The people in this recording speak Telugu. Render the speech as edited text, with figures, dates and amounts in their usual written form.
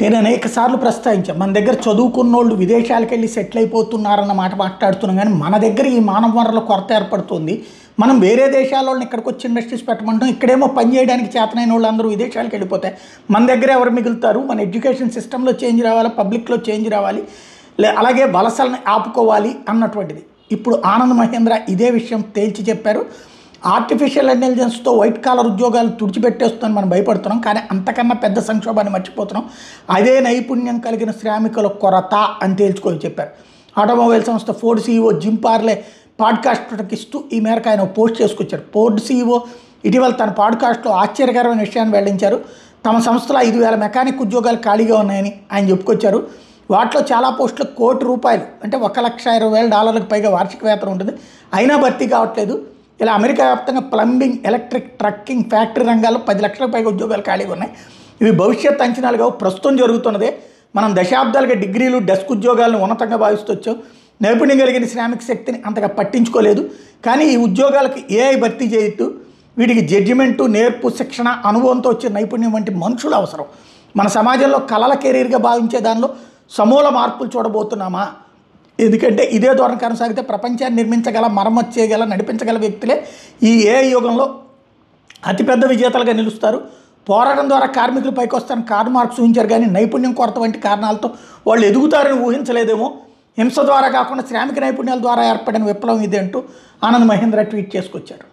నేను అనేక సార్లు ప్రస్తావించాను, మన దగ్గర చదువుకున్నోళ్ళు విదేశాలకు వెళ్ళి సెటిల్ అయిపోతున్నారన్న మాట మాట్లాడుతున్నాం, కానీ మన దగ్గర ఈ మానవ వనరుల కొరత ఏర్పడుతుంది. మనం వేరే దేశాల ఇక్కడికి వచ్చి ఇండస్ట్రీస్ పెట్టమంటాం, ఇక్కడేమో పని చేయడానికి చేతనైన వాళ్ళు అందరూ విదేశాలకు వెళ్ళిపోతే మన దగ్గర ఎవరు మిగులుతారు? మన ఎడ్యుకేషన్ సిస్టంలో చేంజ్ రావాలి, పబ్లిక్లో చేంజ్ రావాలి, అలాగే వలసలను ఆపుకోవాలి అన్నటువంటిది. ఇప్పుడు ఆనంద్ మహేంద్ర ఇదే విషయం తేల్చి చెప్పారు. ఆర్టిఫిషియల్ ఇంటెలిజెన్స్తో వైట్ కాలర్ ఉద్యోగాలు తుడిచిపెట్టేస్తుందని మనం భయపడుతున్నాం, కానీ అంతకన్నా పెద్ద సంక్షోభాన్ని మర్చిపోతున్నాం. అదే నైపుణ్యం కలిగిన శ్రామికుల కొరత అని తేల్చుకొని చెప్పారు. ఆటోమొబైల్ సంస్థ Ford CEO gym Parle podcast ప్రకటిస్తూ ఈ మేరకు ఆయన పోస్ట్ చేసుకొచ్చారు. ఫోర్డ్ సీఈఓ ఇటీవల తన పాడ్కాస్ట్లో ఆశ్చర్యకరమైన విషయాన్ని వెల్లడించారు. తమ సంస్థలో 5,000 మెకానిక్ ఉద్యోగాలు ఖాళీగా ఉన్నాయని ఆయన చెప్పుకొచ్చారు. వాటిలో చాలా పోస్టులు ₹1,00,000 అంటే $1,20,000 పైగా వార్షిక వేతనం ఉంటుంది, అయినా భర్తీ కావట్లేదు. ఇలా అమెరికా వ్యాప్తంగా ప్లంబింగ్, ఎలక్ట్రిక్, ట్రక్కింగ్, ఫ్యాక్టరీ రంగాల్లో 10 లక్షలకు పైగా ఉద్యోగాలు ఖాళీగా ఉన్నాయి. ఇవి భవిష్యత్ అంచనాలు కావు, ప్రస్తుతం జరుగుతున్నదే. మనం దశాబ్దాలుగా డిగ్రీలు, డెస్క్ ఉద్యోగాలను ఉన్నతంగా భావిస్తూ వచ్చాం. నైపుణ్యం కలిగిన శ్రామిక శక్తిని అంతగా పట్టించుకోలేదు. కానీ ఈ ఉద్యోగాలకు ఏఐ భర్తీ చేయొద్దు. వీటికి జడ్జిమెంటు, నేర్పు, శిక్షణ, అనుభవంతో వచ్చే నైపుణ్యం వంటి మనుషులు అవసరం. మన సమాజంలో కళల కెరీర్గా భావించే దానిలో సమూల మార్పులు చూడబోతున్నామా? ఎందుకంటే ఇదే ధోరణి కొనసాగితే ప్రపంచాన్ని నిర్మించగల, మరమ్మతు చేయగల, నడిపించగల వ్యక్తులే ఈ ఏఐ యుగంలో అతిపెద్ద విజేతలుగా నిలుస్తారు. పోరాటం ద్వారా కార్మికులు పైకి వస్తారని కార్ల్ మార్క్స్ ఊహించారు, కానీ నైపుణ్యం కొరత వంటి కారణాలతో వాళ్ళు ఎదుగుతారని ఊహించలేదేమో. హింస ద్వారా కాకుండా శ్రామిక నైపుణ్యాల ద్వారా ఏర్పడిన విప్లవం ఇదే అంటూ ఆనంద్ మహేంద్ర ట్వీట్ చేసుకొచ్చారు.